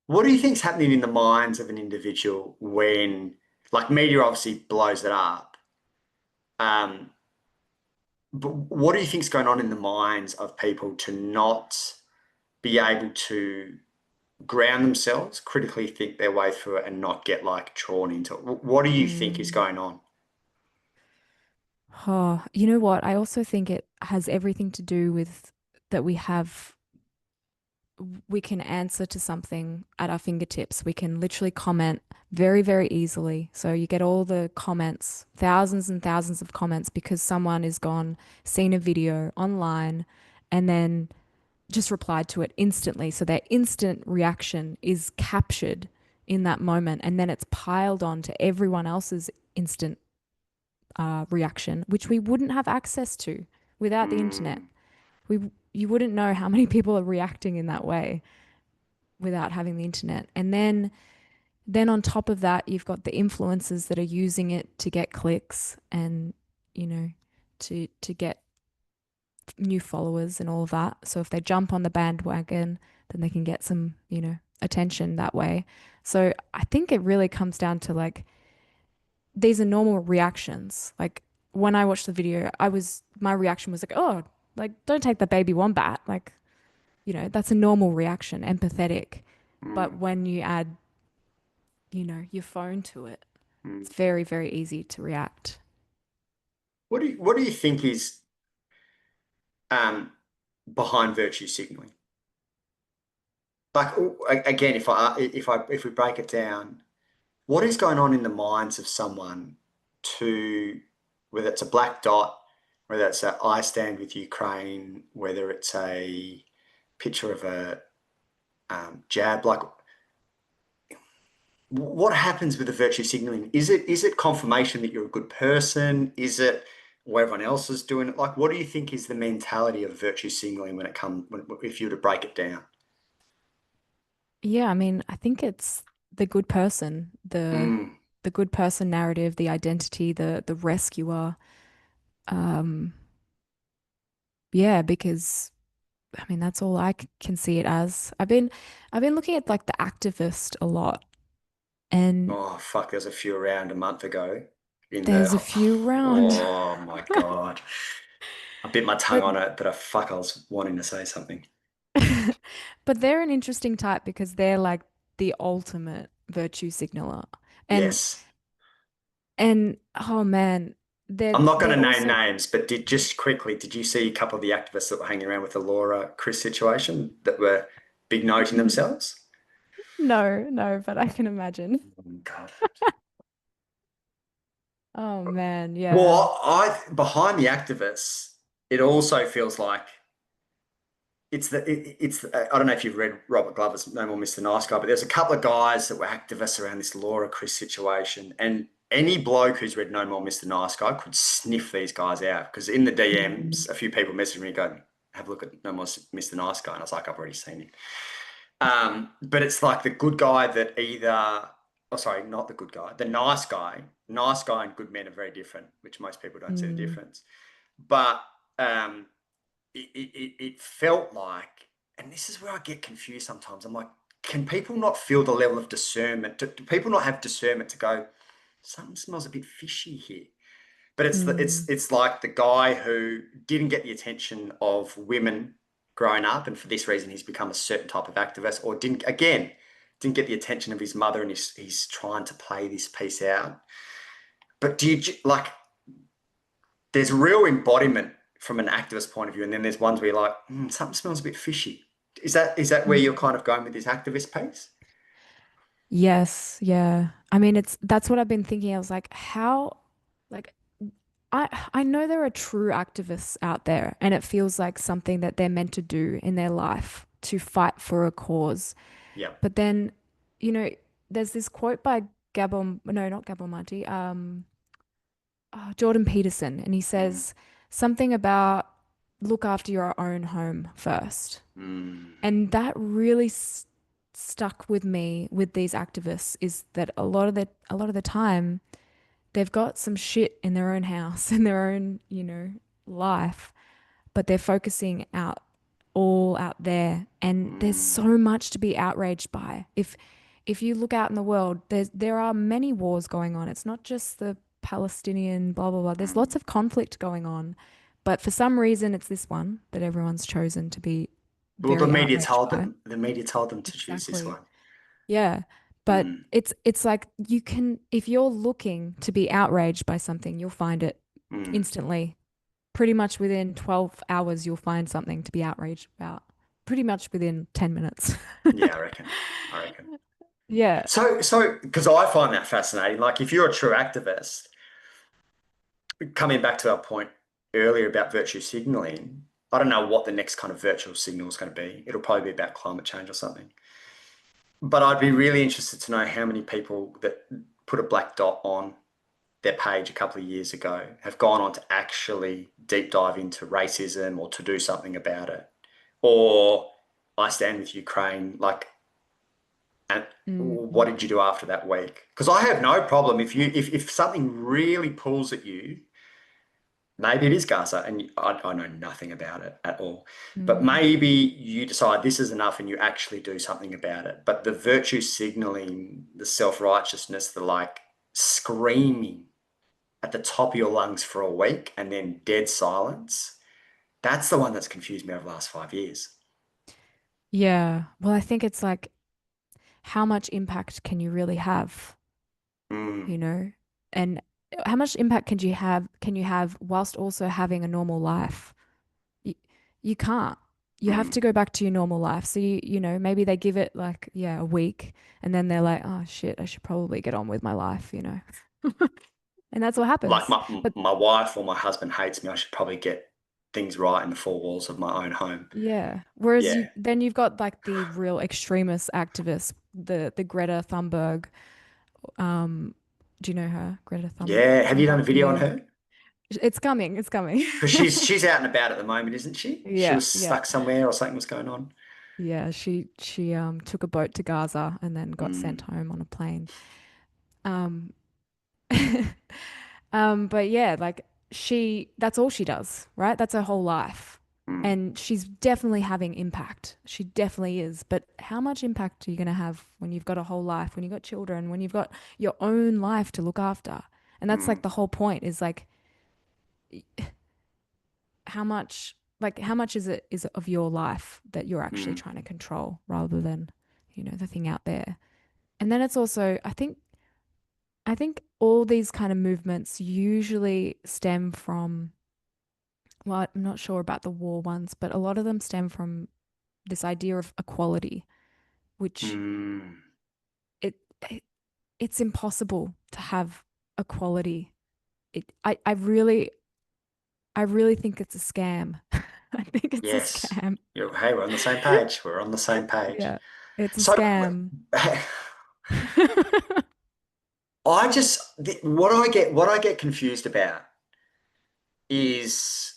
what do you think's happening in the minds of an individual when, like, media obviously blows it up? Um, but what do you think's going on in the minds of people to not be able to ground themselves, critically think their way through it, and not get like drawn into it? What do you think is Mm. going on? Oh, you know what? I also think it has everything to do with that we can answer to something at our fingertips. We can literally comment very, very easily. So you get all the comments, thousands and thousands of comments because someone has gone, seen a video online, and then just replied to it instantly. So their instant reaction is captured in that moment, and then it's piled on to everyone else's instant reaction, which we wouldn't have access to without the internet. Mm, You wouldn't know how many people are reacting in that way without having the internet. And then on top of that, you've got the influencers that are using it to get clicks and you know to get new followers and all of that. So if they jump on the bandwagon, then they can get some, attention that way. So I think it really comes down to like these are normal reactions. Like when I watched the video, my reaction was like, "Oh, like don't take the baby wombat." Like, that's a normal reaction, empathetic. But mm, when you add, your phone to it, mm. it's very, very easy to react. What do you think is um, behind virtue signaling? Like, again, if we break it down, what is going on in the minds of someone to, whether it's a black dot, whether it's a I stand with Ukraine, whether it's a picture of a jab, like what happens with the virtue signaling? Is it confirmation that you're a good person? Is it, or everyone else is doing it? Like, what do you think is the mentality of virtue signaling when it comes, if you were to break it down? Yeah, I mean, I think it's the good person, Mm. the good person narrative, the identity, the rescuer. Um, yeah, because I mean, that's all can see it as. I've been looking at like the activist a lot, and Oh, fuck, there's a few around a month ago in the. there's a few around. Oh, my God. I bit my tongue But on it, but I was wanting to say something. but they're an interesting type because they're like the ultimate virtue signaler. And Yes. oh man, I'm not going they're to name also names, but just quickly, did you see a couple of the activists that were hanging around with the Laura Chris situation that were big noting themselves? no, but I can imagine. Oh, God. Oh man, yeah. Well, I behind the activists, it also feels like I don't know if you've read Robert Glover's No More Mr. Nice Guy, but there's a couple of guys that were activists around this Laura Chris situation, and any bloke who's read No More Mr. Nice Guy could sniff these guys out because in the Mm, DMs, a few people messaged me going, "Have a look at No More Mr. Nice Guy," and I was like, "I've already seen him." But it's like the good guy that either, oh sorry, not the good guy, the nice guy. Nice guy and good men are very different, which most people don't see the mm, difference. But um, it felt like, and this is where I get confused sometimes. I'm like, can people not feel the level of discernment? Do people not have discernment to go, something smells a bit fishy here? But mm, it's like the guy who didn't get the attention of women growing up, and for this reason he's become a certain type of activist, or didn't get the attention of his mother, and he's trying to play this piece out. But do you like? There's real embodiment from an activist point of view, and then there's ones where you're like, something smells a bit fishy. Is that where you're mm. kind of going with this activist piece? Yes, yeah. I mean, it's that's what I've been thinking. I was like, like I know there are true activists out there, and it feels like something that they're meant to do in their life to fight for a cause. Yeah. But then, you know, there's this quote by Gabor, no, not Gabor Mate, Jordan Peterson, and he Mm, says something about look after your own home first. mm, And that really stuck with me with these activists is that a lot of the time they've got some shit in their own house, in their own, life, but they're focusing all out there, and there's mm, so much to be outraged by. If you look out in the world, there are many wars going on. It's not just the Palestinian blah blah blah. There's lots mm. of conflict going on, but for some reason it's this one that everyone's chosen to be Well, very outraged by. the media told them to choose this Exactly. one. Yeah. But Mm, it's like you can if you're looking to be outraged by something, you'll find it mm. instantly. Pretty much within 12 hours, you'll find something to be outraged about. Pretty much within 10 minutes. Yeah, I reckon. I reckon. Yeah. Because I find that fascinating. Like, if you're a true activist, coming back to our point earlier about virtue signaling, I don't know what the next kind of virtual signal is going to be. It'll probably be about climate change or something. But I'd be really interested to know how many people that put a black dot on their page a couple of years ago have gone on to actually deep dive into racism or to do something about it. Or I stand with Ukraine, like, and what Mm, did you do after that week? Because I have no problem if something really pulls at you. Maybe it is Gaza, and I know nothing about it at all. But mm. maybe you decide this is enough and you actually do something about it. But the virtue signaling, the self-righteousness, the like screaming at the top of your lungs for a week and then dead silence, that's the one that's confused me over the last 5 years. Yeah. Well, I think it's like, how much impact can you really have, Mm, you know? And how much impact can you have whilst also having a normal life? You, you can't. You have mm. to go back to your normal life. So maybe they give it like, yeah, a week and then they're like, oh shit, I should probably get on with my life. And that's what Like happens. But my wife or my husband hates me, I should probably get things right in the four walls of my own home. yeah. Whereas Yeah. you've got like the real extremist activists, the Greta Thunberg. Um, do you know her? Yeah. Have you done a Thunberg? video on Yeah. her? It's coming. It's coming. Because she's out and about at the moment, isn't she? She Yeah, was yeah. stuck somewhere or something was going on. Yeah, she took a boat to Gaza and then got sent Mm, home on a plane. Um but yeah, like that's all she does, right? That's her whole life. mm, And she's definitely having impact. She definitely is. But how much impact are you going to have when you've got a whole life, when you've got children, when you've got your own life to look after? And that's like mm, the whole point is like how much is it of your life that you're actually mm, trying to control rather than, the thing out there. And then it's also, I think all these kind of movements usually stem from, well, I'm not sure about the war ones, but a lot of them stem from this idea of equality, which mm. it, it it's impossible to have equality. I really think it's a scam. I think it's a Yes. scam. Hey, we're on the same page. We're on the same page. Yeah, it's a So scam. what I get confused about is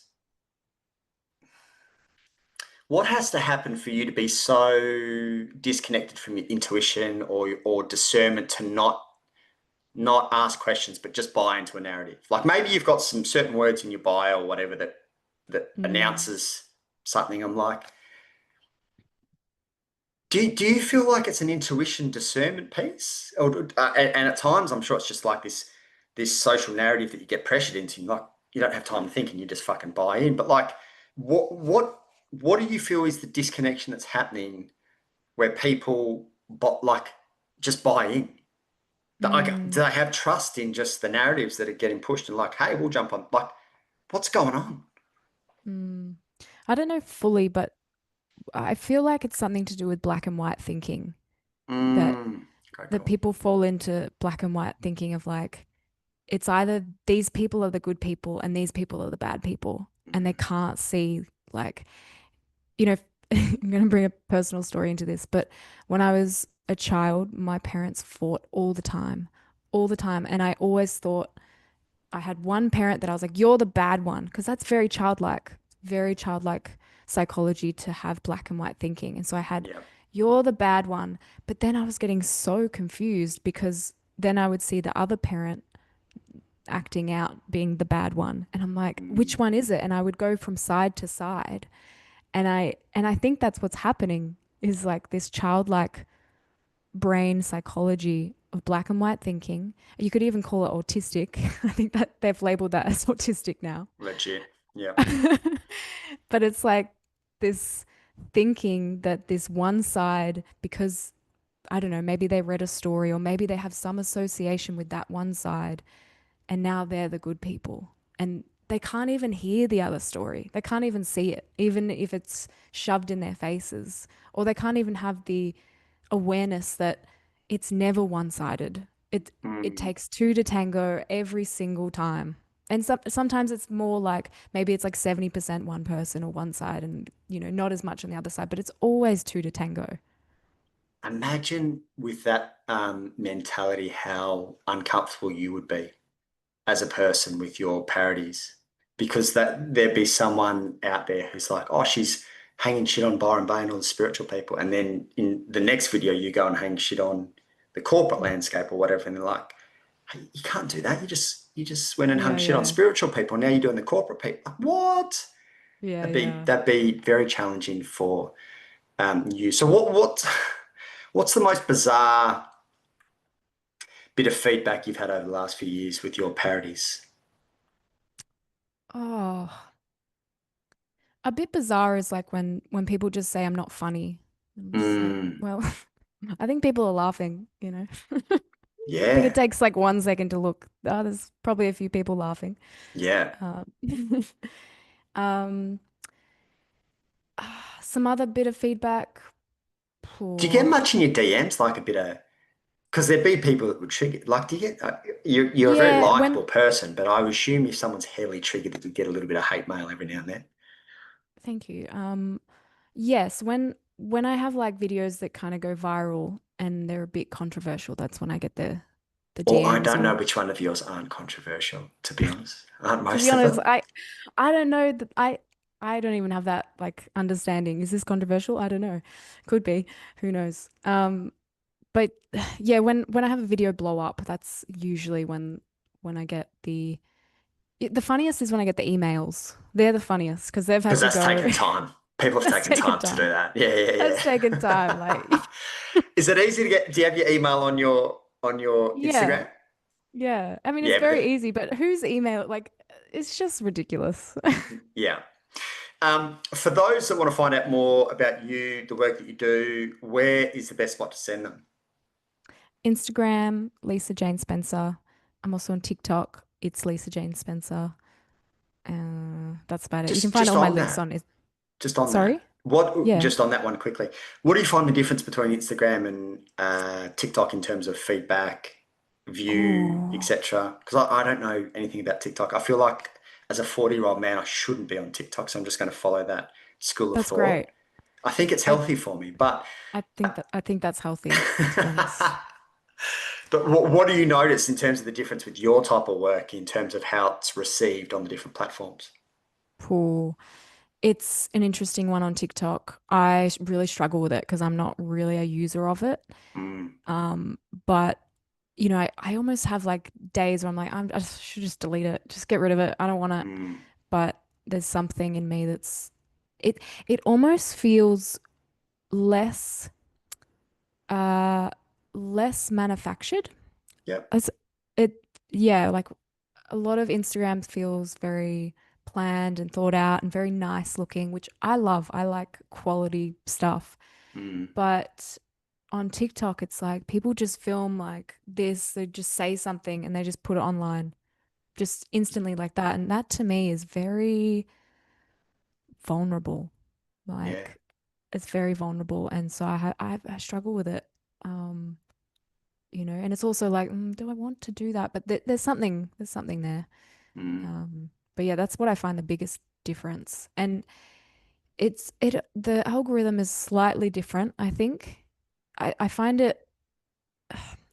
what has to happen for you to be so disconnected from your intuition or discernment to not ask questions but just buy into a narrative. Like maybe you've got some certain words in your bio or whatever that Mm, announces something. I'm like, do you feel like it's an intuition discernment piece, and at times I'm sure it's just like this social narrative that you get pressured into. Like you don't have time to think and you just fucking buy in. But like, what do you feel is the disconnection that's happening where people like just buy in? Do mm, they have trust in just the narratives that are getting pushed and like, hey, we'll jump on? Like, what's going on? mm. I don't know fully, but I feel like it's something to do with black and white thinking that Okay, that cool. people fall into black and white thinking of like it's either these people are the good people and these people are the bad people, and they Mm, can't see like, you know, I'm going to bring a personal story into this, but when I was a child, my parents fought all the time, and I always thought I had one parent that I was like, you're the bad one, because that's very childlike psychology to have black and white thinking. And so I had, yeah. you're the bad one. But then I was getting so confused because then I would see the other parent acting out being the bad one. And I'm like, which Mm, one is it? And I would go from side to side. And I think that's what's happening is like this childlike brain psychology of black and white thinking. You could even call it autistic. I think that they've labeled that as autistic now. legit. Yeah. But it's like this thinking that this one side, because I don't know, maybe they read a story or maybe they have some association with that one side and now they're the good people. And they can't even hear the other story. They can't even see it, even if it's shoved in their faces. Or they can't even have the awareness that it's never one-sided. It Mm. takes two to tango every single time. And sometimes it's more like maybe it's like 70% one person or one side and not as much on the other side, but it's always two to tango. Imagine with that mentality how uncomfortable you would be as a person with your parodies, because that there'd be someone out there who's like, oh, she's hanging shit on Byron Bay and all the spiritual people, and then in the next video you go and hang shit on the corporate Mm. landscape or whatever, and they're like, hey, you can't do that. You just went and hung Yeah, shit on yeah. spiritual people. Now you're doing the corporate people. Like, what? Yeah, That'd be yeah. that'd be very challenging for you. So what's the most bizarre bit of feedback you've had over the last few years with your parodies? Oh, a bit bizarre is like when people just say I'm not funny. I'm just like, Mm, well, I think people are laughing. I think it yeah, takes like 1 second to look. Oh, there's probably a few people laughing. yeah. Um, um, some other bit of feedback. Do you get Poor. much in your DMs, like a bit of, because there'd be people that would trigger, like, do you get, you're a very Yeah, likable person, but I would assume if someone's heavily triggered that you get a little bit of hate mail every now and then. thank you. Yes, when I have like videos that kind of go viral and they're a bit controversial, that's when I get the Or I DMs don't know or which one of yours aren't controversial, to be honest. Aren't to be most of honest, them? I don't know that I. I don't even have that like understanding. Is this controversial? I don't know. Could be. Who knows? But yeah, when I have a video blow up, that's usually when I get the funniest is when I get the emails. They're the funniest because they've had Because to that's go. taken time. People have That's taken taken time to do time. that. Yeah, yeah, That's taken time. yeah. Like, Is it easy to get? Do you have your email on your yeah, Instagram? yeah. I mean, it's Yeah, but very easy, but whose email? Like, it's just ridiculous. yeah. For those that want to find out more about you, the work that you do, where is the best spot to send them? Instagram, Lisa Jane Spencer. I'm also on TikTok. It's Lisa Jane Spencer. That's about it. You can Just find just all my on links that. on it. Just on that. Sorry? What Yeah. just on that one quickly. What do you find the difference between Instagram and TikTok in terms of feedback, view, Oh, etc.? Because I don't know anything about TikTok. I feel like as a 40-year-old man, I shouldn't be on TikTok, so I'm just going to follow that school of that's thought. great. I think it's I healthy for me, but I think that's healthy, to be honest. but what do you notice in terms of the difference with your type of work in terms of how it's received on the different platforms? Cool. It's an interesting one on TikTok. Really struggle with it because I'm not really a user of it. Mm, But I almost have like days where I'm like, I should just delete it, just get rid of it. I don't want it. mm, But there's something in me it it almost feels less uh less manufactured. yep. As it Yeah, like a lot of Instagram feels very planned and thought out and very nice looking, which I love. I like quality stuff. Mm, But on TikTok, it's like people just film like this, they just say something and they just put it online just instantly like that. And that to me is very vulnerable. yeah. Like it's very vulnerable. And so I struggle with it. Um, and it's also like, do I want to do that? But there's something there. Mm, But yeah, that's what I find the biggest difference. And the algorithm is slightly different, I think. I find it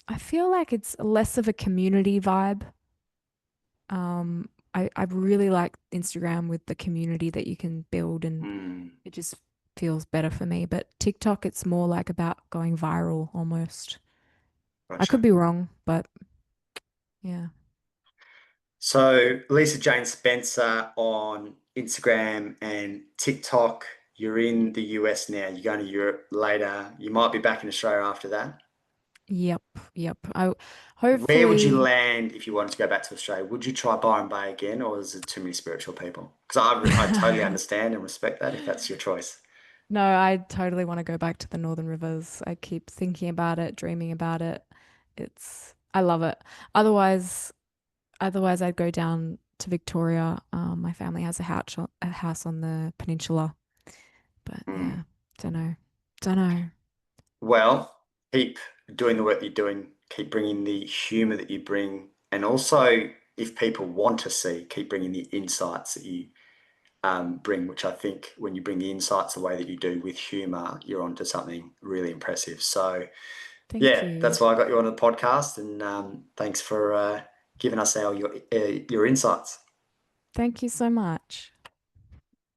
I feel like it's less of a community vibe. I really like Instagram with the community that you can build and mm, it just feels better for me. But TikTok, it's more like about going viral almost. I could gotcha. be wrong, but yeah. So, Lisa Jane Spencer on Instagram and TikTok. You're in the US now. You're going to Europe later. You might be back in Australia after that. Yep, yep. I Where would you hopefully land if you wanted to go back to Australia? Would you try Byron Bay again, or is it too many spiritual people? Because I totally understand and respect that if that's your choice. No, I totally want to go back to the Northern Rivers. I keep thinking about it, dreaming about it. I love it. Otherwise, otherwise I'd go down to Victoria. My family has a house on the peninsula. But Mm. yeah, don't know. Don't know. Well, keep doing the work you're doing, keep bringing the humor that you bring, and also if people want to see, keep bringing the insights that you bring, which I think when you bring the insights the way that you do with humor, you're onto something really impressive. So, Thank yeah, you. that's why I got you on the podcast, and thanks for giving us your insights. Thank you so much.